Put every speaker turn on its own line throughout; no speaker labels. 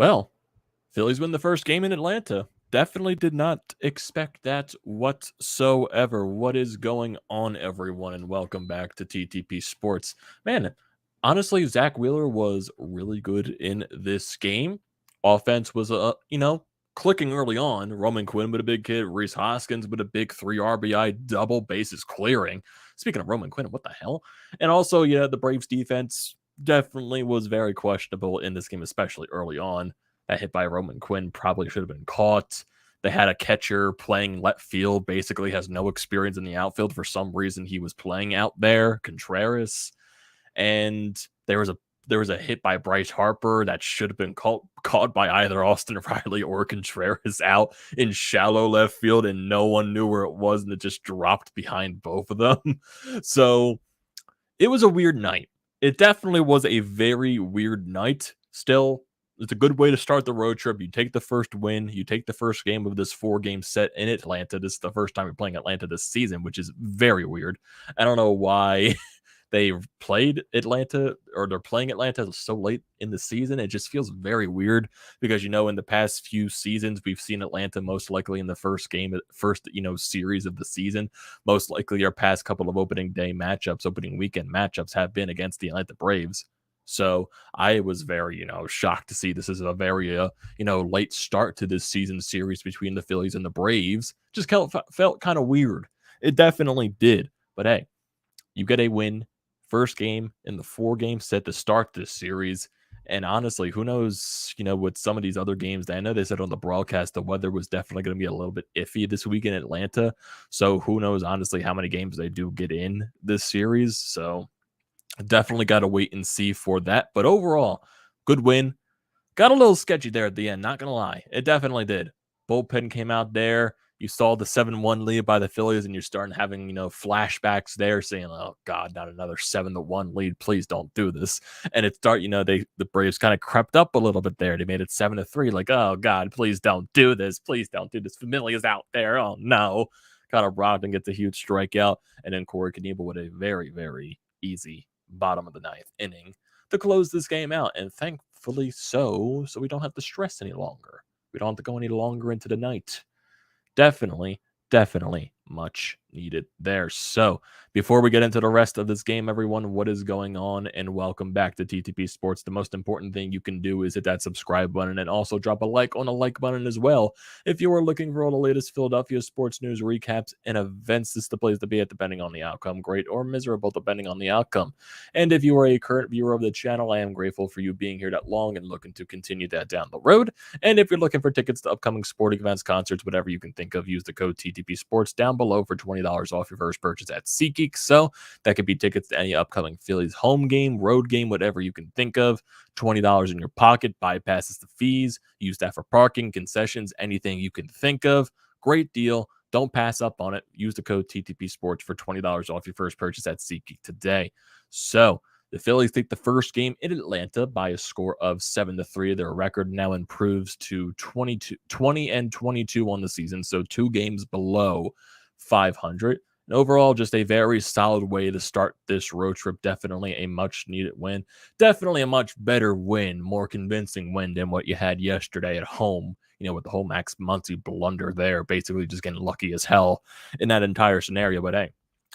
Well, Phillies win the first game in Atlanta. Definitely did not expect that whatsoever. What is going on, everyone? And welcome back to TTP Sports. Man, honestly, Zack Wheeler was really good in this game. Offense was, clicking early on. Roman Quinn with a big hit. Rhys Hoskins with a big 3 RBI double bases clearing. Speaking of Roman Quinn, what the hell? And also, yeah, the Braves defense definitely was very questionable in this game, especially early on. That hit by Roman Quinn probably should have been caught. They had a catcher playing left field, basically has no experience in the outfield. For some reason, he was playing out there, Contreras. And there was a hit by Bryce Harper that should have been caught by either Austin Riley or Contreras out in shallow left field, and no one knew where it was, and it just dropped behind both of them. So it was a weird night. It definitely was a very weird night. Still, it's a good way to start the road trip. You take the first win. You take the first game of this 4-game set in Atlanta. This is the first time you're playing Atlanta this season, which is very weird. I don't know why they played Atlanta or they're playing Atlanta so late in the season. It just feels very weird because, in the past few seasons, we've seen Atlanta most likely in the first game, series of the season. Most likely our past couple of opening weekend matchups have been against the Atlanta Braves. So I was very, shocked to see this is a very, late start to this season series between the Phillies and the Braves. Just felt kind of weird. It definitely did. But hey, you get a win, first game in the 4-game set to start this series. And honestly, who knows, with some of these other games, I know they said on the broadcast the weather was definitely going to be a little bit iffy this week in Atlanta. So who knows, honestly, how many games they do get in this series. So definitely got to wait and see for that. But overall, good win. Got a little sketchy there at the end, not going to lie. It definitely did. Bullpen came out there. You saw the 7-1 lead by the Phillies, and you're starting having, flashbacks there saying, oh, God, not another 7-1 lead. Please don't do this. And the Braves kind of crept up a little bit there. They made it 7-3. Like, oh, God, please don't do this. Please don't do this. Familia's out there. Oh, no. Kind of robbed and gets a huge strikeout. And then Corey Knebel with a very, very easy bottom of the 9th inning to close this game out. And thankfully so we don't have to stress any longer. We don't have to go any longer into the night. Definitely much needed there. So before we get into the rest of this game, everyone, what is going on? And welcome back to TTP Sports. The most important thing you can do is hit that subscribe button and also drop a like on the like button as well. If you are looking for all the latest Philadelphia sports news, recaps, and events, this is the place to be at, depending on the outcome. Great or miserable, depending on the outcome. And if you are a current viewer of the channel, I am grateful for you being here that long and looking to continue that down the road. And if you're looking for tickets to upcoming sporting events, concerts, whatever you can think of, use the code TTP Sports down below for $20 off your first purchase at SeatGeek. So that could be tickets to any upcoming Phillies home game, road game, whatever you can think of. $20 in your pocket, bypasses the fees. Use that for parking, concessions, anything you can think of. Great deal. Don't pass up on it. Use the code TTP Sports for $20 off your first purchase at SeatGeek today. So the Phillies take the first game in Atlanta by a score of 7-3. Their record now improves to 20-22 on the season, so 2 games below 500. And overall, just a very solid way to start this road trip. Definitely a much-needed win. Definitely a much better win, more convincing win than what you had yesterday at home, with the whole Max Muncy blunder there, basically just getting lucky as hell in that entire scenario. But hey,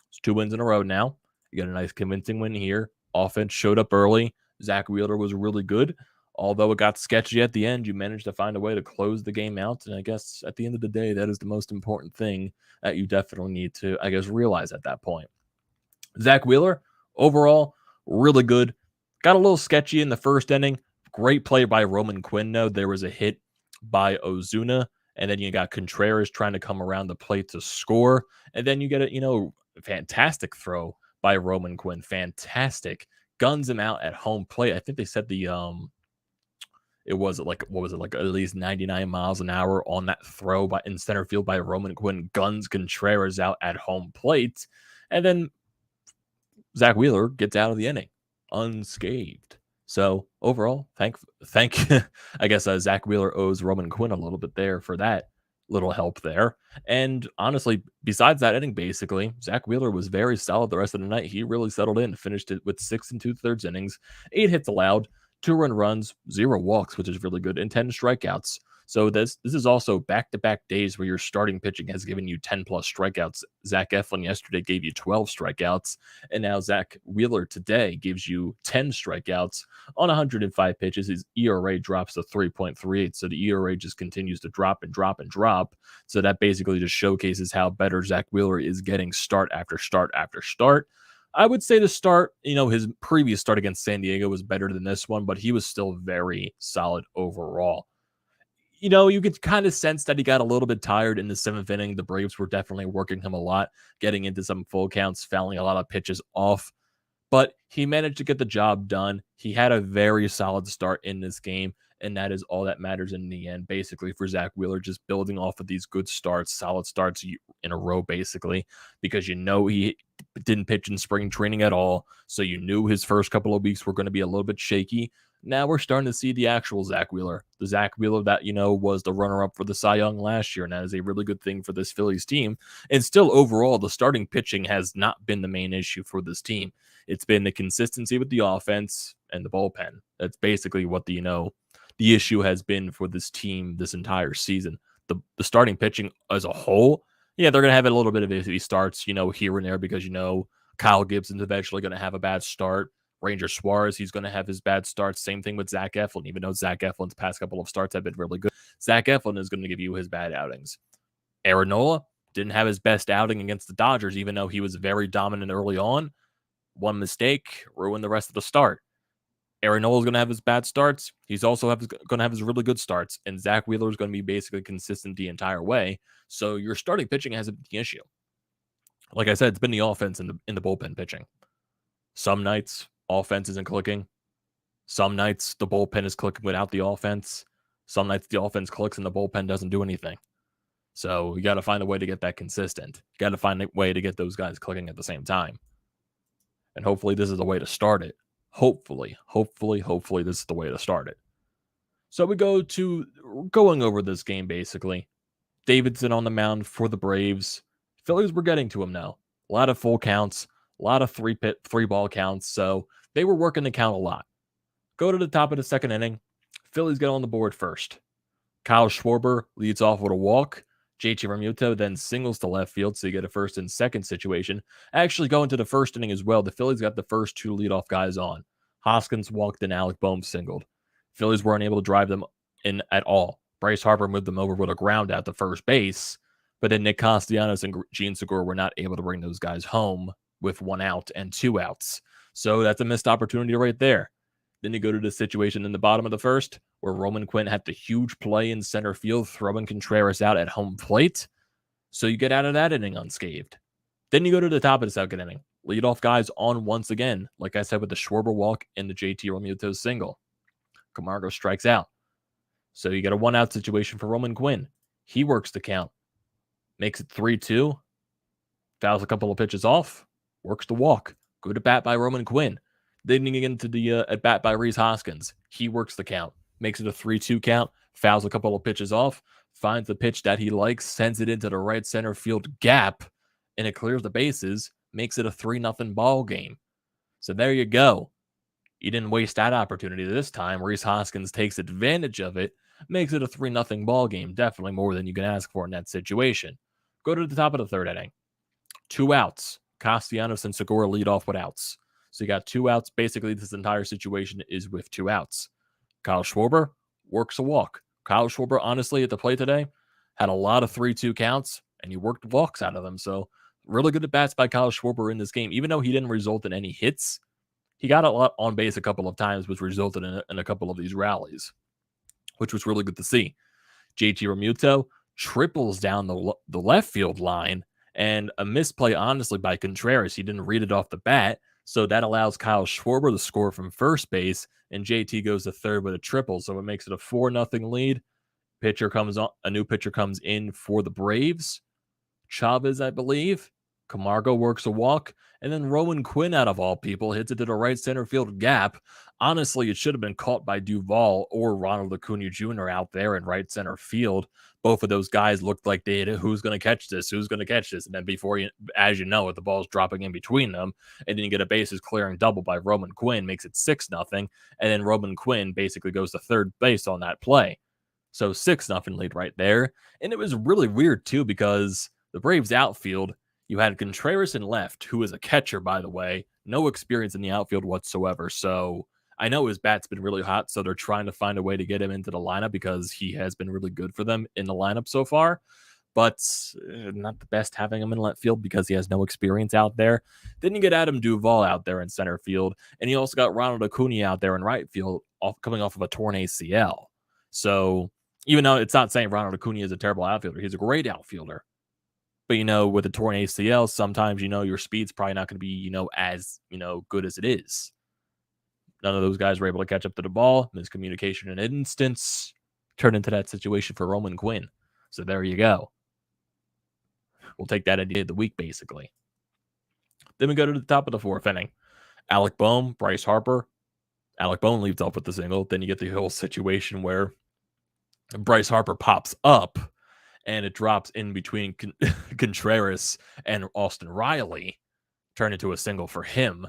it's 2 wins in a row now. You got a nice convincing win here. Offense showed up early. Zack Wheeler was really good. Although it got sketchy at the end, you managed to find a way to close the game out. And I guess at the end of the day, that is the most important thing that you definitely need to, realize at that point. Zack Wheeler, overall, really good. Got a little sketchy in the first inning. Great play by Roman Quinn, though. There was a hit by Ozuna. And then you got Contreras trying to come around the plate to score. And then you get a, fantastic throw by Roman Quinn. Fantastic. Guns him out at home plate. I think they said it was like at least 99 miles an hour on that throw in center field by Roman Quinn. Guns Contreras out at home plate. And then Zack Wheeler gets out of the inning unscathed. So overall, thank I guess Zack Wheeler owes Roman Quinn a little bit there for that little help there. And honestly, besides that inning, basically, Zack Wheeler was very solid the rest of the night. He really settled in, finished it with 6 2/3 innings, 8 hits allowed, 2 earned runs, 0 walks, which is really good, and 10 strikeouts. So this is also back-to-back days where your starting pitching has given you 10 plus strikeouts. Zach Eflin yesterday gave you 12 strikeouts, and now Zach Wheeler today gives you 10 strikeouts on 105 pitches. His ERA drops to 3.38, so the ERA just continues to drop and drop and drop. So that basically just showcases how better Zach Wheeler is getting start after start after start. I would say the start, his previous start against San Diego was better than this one, but he was still very solid overall. You could kind of sense that he got a little bit tired in the 7th inning. The Braves were definitely working him a lot, getting into some full counts, fouling a lot of pitches off, but he managed to get the job done. He had a very solid start in this game, and that is all that matters in the end, basically, for Zach Wheeler, just building off of these good starts, solid starts in a row, basically, because he didn't pitch in spring training at all, so you knew his first couple of weeks were going to be a little bit shaky. Now we're starting to see the actual Zach Wheeler, the Zach Wheeler that, was the runner-up for the Cy Young last year, and that is a really good thing for this Phillies team. And still, overall, the starting pitching has not been the main issue for this team. It's been the consistency with the offense and the bullpen. That's basically what the issue has been for this team this entire season. The starting pitching as a whole, yeah, they're going to have a little bit of iffy starts, here and there, because, Kyle Gibson's eventually going to have a bad start. Ranger Suarez, he's going to have his bad starts. Same thing with Zach Eflin. Even though Zach Eflin's past couple of starts have been really good, Zach Eflin is going to give you his bad outings. Aaron Nola didn't have his best outing against the Dodgers, even though he was very dominant early on. One mistake ruined the rest of the start. Aaron Nola is going to have his bad starts. He's also going to have his really good starts. And Zach Wheeler is going to be basically consistent the entire way. So your starting pitching hasn't been the issue. Like I said, it's been the offense and the bullpen pitching. Some nights, offense isn't clicking. Some nights, the bullpen is clicking without the offense. Some nights, the offense clicks and the bullpen doesn't do anything. So you got to find a way to get that consistent. You got to find a way to get those guys clicking at the same time. And hopefully this is the way to start it. Hopefully this is the way to start it. So we go to going over this game, basically. Davidson on the mound for the Braves. Phillies were getting to him now. A lot of full counts, a lot of three ball counts. So they were working the count a lot. Go to the top of the 2nd inning. Phillies get on the board first. Kyle Schwarber leads off with a walk. JT Realmuto then singles to left field, so you get a first and second situation. Actually, going to the 1st inning as well, the Phillies got the first 2 leadoff guys on. Hoskins walked and Alec Bohm singled. Phillies weren't able to drive them in at all. Bryce Harper moved them over with a ground out to first base, but then Nick Castellanos and Gene Segura were not able to bring those guys home with 1 out and 2 outs. So that's a missed opportunity right there. Then you go to the situation in the bottom of the 1st where Roman Quinn had the huge play in center field, throwing Contreras out at home plate. So you get out of that inning unscathed. Then you go to the top of the 2nd inning. Leadoff guys on once again, like I said, with the Schwarber walk and the JT Realmuto single. Camargo strikes out. So you get a 1-out situation for Roman Quinn. He works the count. Makes it 3-2. Fouls a couple of pitches off. Works the walk. Good at bat by Roman Quinn. Then you get into the at bat by Rhys Hoskins. He works the count. Makes it a 3-2 count. Fouls a couple of pitches off. Finds the pitch that he likes. Sends it into the right center field gap. And it clears the bases. Makes it a 3-0 ball game. So there you go. You didn't waste that opportunity this time. Rhys Hoskins takes advantage of it. Makes it a 3-0 ball game. Definitely more than you can ask for in that situation. Go to the top of the 3rd inning. 2 outs. Castellanos and Segura lead off with outs. So you got 2 outs. Basically, this entire situation is with 2 outs. Kyle Schwarber works a walk. Kyle Schwarber, honestly, at the plate today, had a lot of 3-2 counts, and he worked walks out of them. So really good at bats by Kyle Schwarber in this game. Even though he didn't result in any hits, he got a lot on base a couple of times, which resulted in a couple of these rallies, which was really good to see. JT Realmuto triples down the left field line, and a misplay, honestly, by Contreras. He didn't read it off the bat. So that allows Kyle Schwarber to score from first base, and JT goes to 3rd with a triple. So it makes it a 4-0 lead. A new pitcher comes in for the Braves. Chavez, I believe. Camargo works a walk, and then Rowan Quinn, out of all people, hits it to the right center field gap. Honestly, it should have been caught by Duvall or Ronald Acuna Jr. out there in right center field, both of those guys looked like they had, who's going to catch this? Who's going to catch this? And then before you, as you know it, the ball's dropping in between them. And then you get a bases clearing double by Roman Quinn, makes it 6-0. And then Roman Quinn basically goes to third base on that play. So 6-0 lead right there. And it was really weird too, because the Braves outfield, you had Contreras in left, who is a catcher, by the way, no experience in the outfield whatsoever. So I know his bat's been really hot, so they're trying to find a way to get him into the lineup because he has been really good for them in the lineup so far. But not the best having him in left field because he has no experience out there. Then you get Adam Duvall out there in center field, and you also got Ronald Acuna out there in right field, coming off of a torn ACL. So even though it's not saying Ronald Acuna is a terrible outfielder, he's a great outfielder. But, with a torn ACL, sometimes, your speed's probably not going to be, as, good as it is. None of those guys were able to catch up to the ball. Miscommunication in an instance turned into that situation for Roman Quinn. So there you go. We'll take that idea of the week, basically. Then we go to the top of the fourth inning. Alec Bohm, Bryce Harper. Alec Bohm leads off with the single. Then you get the whole situation where Bryce Harper pops up and it drops in between Contreras and Austin Riley, turn into a single for him.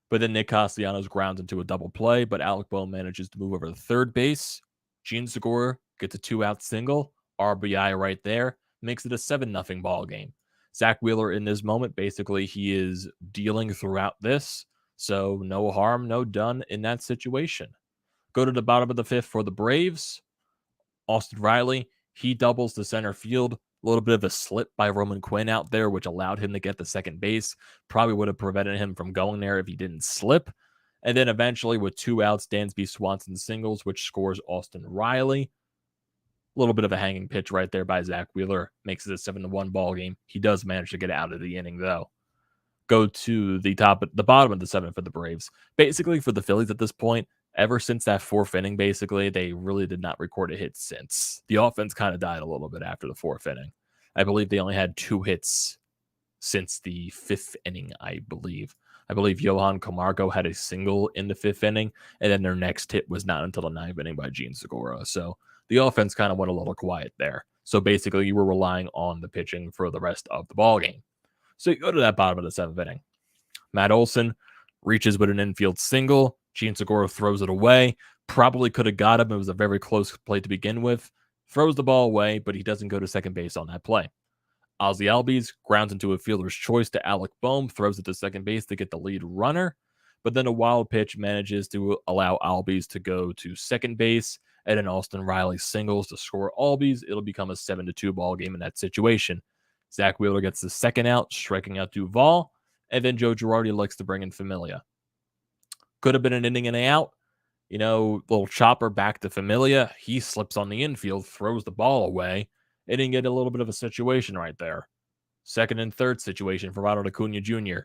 But then Nick Castellanos grounds into a double play, but Alec Bohm manages to move over to third base. Gene Segura gets a 2-out single, RBI right there, makes it a 7-0 ball game. Zack Wheeler in this moment, basically he is dealing throughout this, so no harm, no done in that situation. Go to the bottom of the fifth for the Braves. Austin Riley, he doubles to center field. A little bit of a slip by Roman Quinn out there, which allowed him to get the second base. Probably would have prevented him from going there if he didn't slip. And then eventually with 2 outs, Dansby Swanson singles, which scores Austin Riley. A little bit of a hanging pitch right there by Zack Wheeler. Makes it a 7-1 ball game. He does manage to get out of the inning, though. Go to the bottom of the seventh for the Braves. Basically, for the Phillies at this point, ever since that fourth inning, basically, they really did not record a hit since. The offense kind of died a little bit after the fourth inning. I believe they only had 2 hits since the fifth inning, I believe. I believe Johan Camargo had a single in the fifth inning, and then their next hit was not until the ninth inning by Gene Segura. So the offense kind of went a little quiet there. So basically, you were relying on the pitching for the rest of the ball game. So you go to that bottom of the seventh inning. Matt Olson reaches with an infield single. Gene Segura throws it away. Probably could have got him. It was a very close play to begin with. Throws the ball away, but he doesn't go to second base on that play. Ozzie Albies grounds into a fielder's choice to Alec Bohm, throws it to second base to get the lead runner. But then a wild pitch manages to allow Albies to go to second base, and then Austin Riley singles to score Albies. It'll become a 7-2 ball game in that situation. Zack Wheeler gets the second out, striking out Duvall, and then Joe Girardi likes to bring in Familia. Could have been an inning and an out. Little chopper back to Familia. He slips on the infield, throws the ball away. It didn't get a little bit of a situation right there. Second and third situation for Ronald Acuna Jr.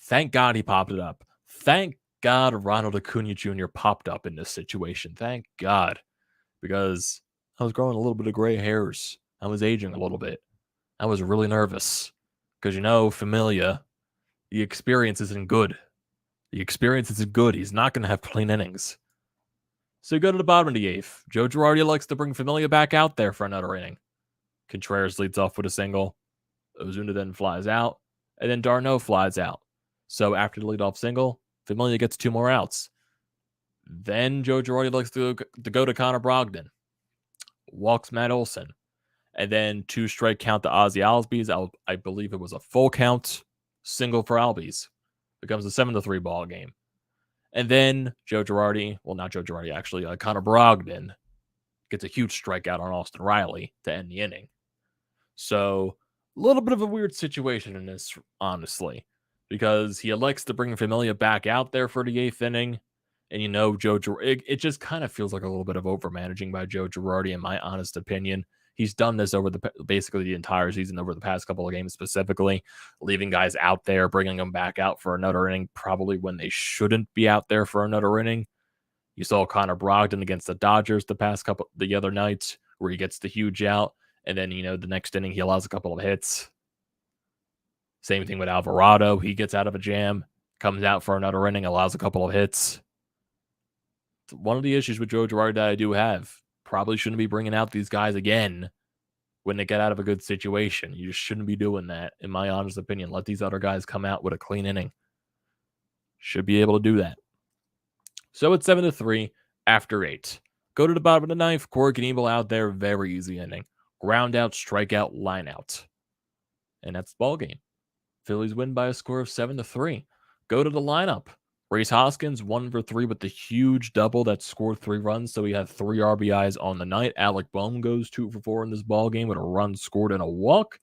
Thank God he popped it up. Thank God Ronald Acuna Jr. popped up in this situation. Thank God. Because I was growing a little bit of gray hairs. I was aging a little bit. I was really nervous. Because, Familia, the experience isn't good. The experience isn't good. He's not going to have clean innings. So you go to the bottom of the eighth. Joe Girardi likes to bring Familia back out there for another inning. Contreras leads off with a single. Ozuna then flies out. And then d'Arnaud flies out. So after the leadoff single, Familia gets 2 more outs. Then Joe Girardi likes to go to Connor Brogdon. Walks Matt Olson. And then 2-strike count to Ozzie Albies. I believe it was a full count single for Albies. Becomes a 7-3 ball game. And then Joe Girardi, well, not Joe Girardi, actually, Connor Brogdon gets a huge strikeout on Austin Riley to end the inning. So a little bit of a weird situation in this, honestly, because he elects to bring Familia back out there for the 8th inning. And it just kind of feels like a little bit of overmanaging by Joe Girardi, in my honest opinion. He's done this over basically the entire season, over the past couple of games specifically, leaving guys out there, bringing them back out for another inning, probably when they shouldn't be out there for another inning. You saw Connor Brogdon against the Dodgers the other night, where he gets the huge out, and then, the next inning he allows a couple of hits. Same thing with Alvarado. He gets out of a jam, comes out for another inning, allows a couple of hits. One of the issues with Joe Girardi that I do have, probably shouldn't be bringing out these guys again when they get out of a good situation. You just shouldn't be doing that, in my honest opinion. Let these other guys come out with a clean inning. Should be able to do that. So it's 7-3 after 8. Go to the bottom of the ninth. Corey Knebel out there. Very easy inning. Ground out, strikeout, line out. And that's the ball game. Phillies win by a score of 7-3. Go to the lineup. Rhys Hoskins, 1 for 3 with the huge double that scored 3 runs. So he had 3 RBIs on the night. Alec Bohm goes 2 for 4 in this ball game with a run scored and a walk.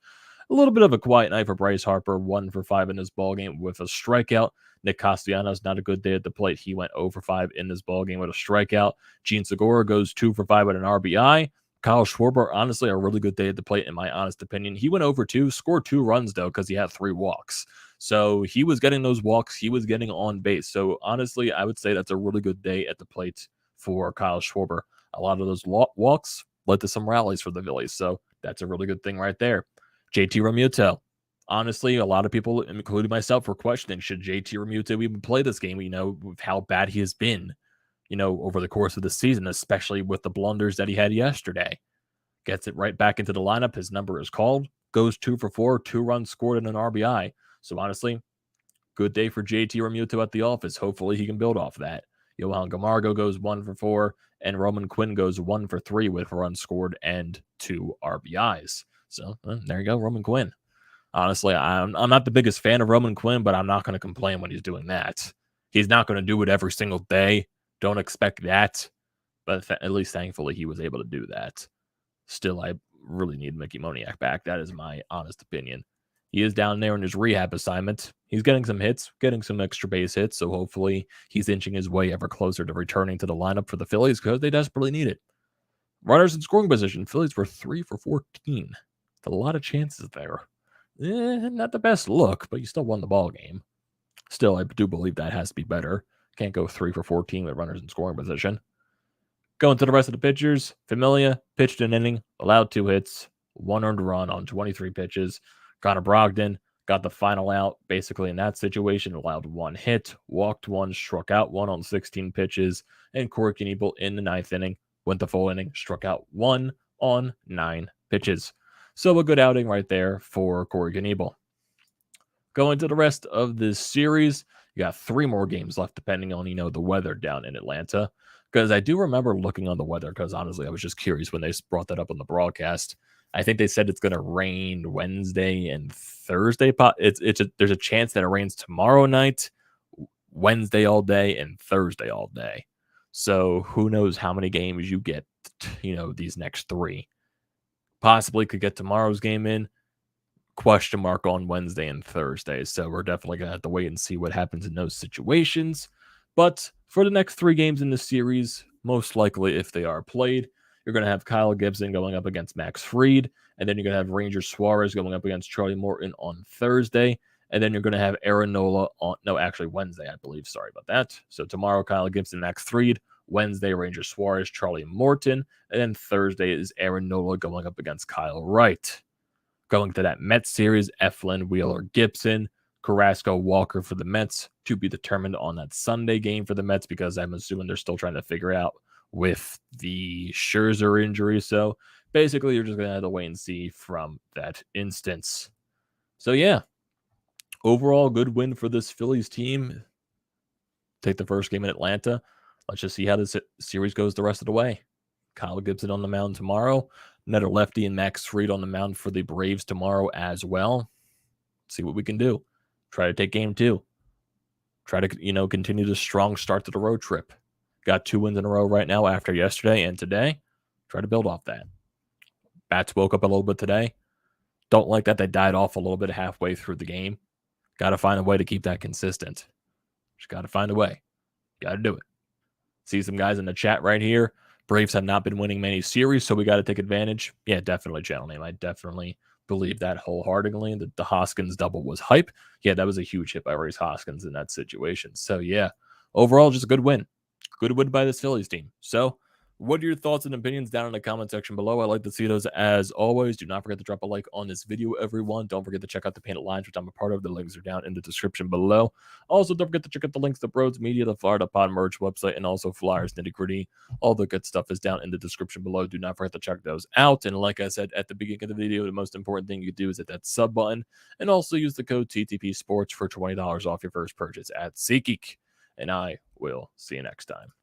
A little bit of a quiet night for Bryce Harper, 1 for 5 in this ball game with a strikeout. Nick Castellanos, not a good day at the plate. He went 0 for 5 in this ball game with a strikeout. Gene Segura goes 2 for 5 with an RBI. Kyle Schwarber, honestly, a really good day at the plate, in my honest opinion. He went over 2, scored 2 runs, though, because he had 3 walks. So he was getting those walks. He was getting on base. So, honestly, I would say that's a really good day at the plate for Kyle Schwarber. A lot of those walks led to some rallies for the Phillies. So that's a really good thing right there. JT Realmuto. Honestly, a lot of people, including myself, were questioning, should JT Realmuto even play this game, with how bad he has been, over the course of the season, especially with the blunders that he had yesterday. Gets it right back into the lineup. His number is called. Goes 2 for 4, 2 runs scored and an RBI. So honestly, good day for JT Realmuto at the office. Hopefully he can build off that. Johan Camargo goes 1 for 4, and Roman Quinn goes 1 for 3 with runs scored and 2 RBIs. So there you go, Roman Quinn. Honestly, I'm not the biggest fan of Roman Quinn, but I'm not going to complain when he's doing that. He's not going to do it every single day. Don't expect that. But at least, thankfully, he was able to do that. Still, I really need Mickey Moniak back. That is my honest opinion. He is down there in his rehab assignment. He's getting some hits, getting some extra base hits, so hopefully he's inching his way ever closer to returning to the lineup for the Phillies because they desperately need it. Runners in scoring position. Phillies were 3 for 14. A lot of chances there. Not the best look, but you still won the ball game. Still, I do believe that has to be better. Can't go 3 for 14 with runners in scoring position. Going to the rest of the pitchers, Familia pitched an inning, allowed 2 hits, 1 earned run on 23 pitches. Connor Brogdon got the final out basically in that situation, allowed 1 hit, walked 1, struck out 1 on 16 pitches, and Corey Knebel in the 9th inning went the full inning, struck out 1 on 9 pitches. So a good outing right there for Corey Knebel. Going to the rest of this series, you got 3 more games left depending on, the weather down in Atlanta. Because I do remember looking on the weather, because honestly, I was just curious when they brought that up on the broadcast. I think they said it's going to rain Wednesday and Thursday. There's a chance that it rains tomorrow night, Wednesday all day, and Thursday all day. So who knows how many games you get, these next 3. Possibly could get tomorrow's game in. Question mark on Wednesday and Thursday. So we're definitely going to have to wait and see what happens in those situations. But for the next 3 games in the series, most likely if they are played, you're going to have Kyle Gibson going up against Max Fried, and then you're going to have Ranger Suarez going up against Charlie Morton on Thursday, and then you're going to have Aaron Nola on, Wednesday, I believe. Sorry about that. So tomorrow, Kyle Gibson, Max Fried. Wednesday, Ranger Suarez, Charlie Morton, and then Thursday is Aaron Nola going up against Kyle Wright. Going to that Mets series, Eflin, Wheeler, Gibson, Carrasco, Walker for the Mets to be determined on that Sunday game for the Mets, because I'm assuming they're still trying to figure out with the Scherzer injury. So basically, you're just going to have to wait and see from that instance. So yeah, overall good win for this Phillies team. Take the first game in Atlanta. Let's just see how this series goes the rest of the way. Kyle Gibson on the mound tomorrow. Another lefty and Max Fried on the mound for the Braves tomorrow as well. See what we can do. Try to take game 2. Try to, continue the strong start to the road trip. Got 2 wins in a row right now after yesterday and today. Try to build off that. Bats woke up a little bit today. Don't like that they died off a little bit halfway through the game. Got to find a way to keep that consistent. Just got to find a way. Got to do it. See some guys in the chat right here. Braves have not been winning many series, so we got to take advantage. Yeah, definitely channel name. I definitely believe that wholeheartedly. That the Hoskins double was hype. Yeah, that was a huge hit by Rhys Hoskins in that situation. So yeah, overall, just a good win. Good win by this Phillies team. So What are your thoughts and opinions down in the comment section below? I like to see those as always. Do not forget to drop a like on this video, everyone. Don't forget to check out the Painted Lines, which I'm a part of. The links are down in the description below. Also, don't forget to check out the links to BrodesMedia, the Florida Pod merch website, and also Flyers Nitty Gritty. All the good stuff is down in the description below. Do not forget to check those out. And like I said at the beginning of the video, the most important thing you do is hit that sub button and also use the code TTPSPORTS for $20 off your first purchase at SEATGEEK. And I will see you next time.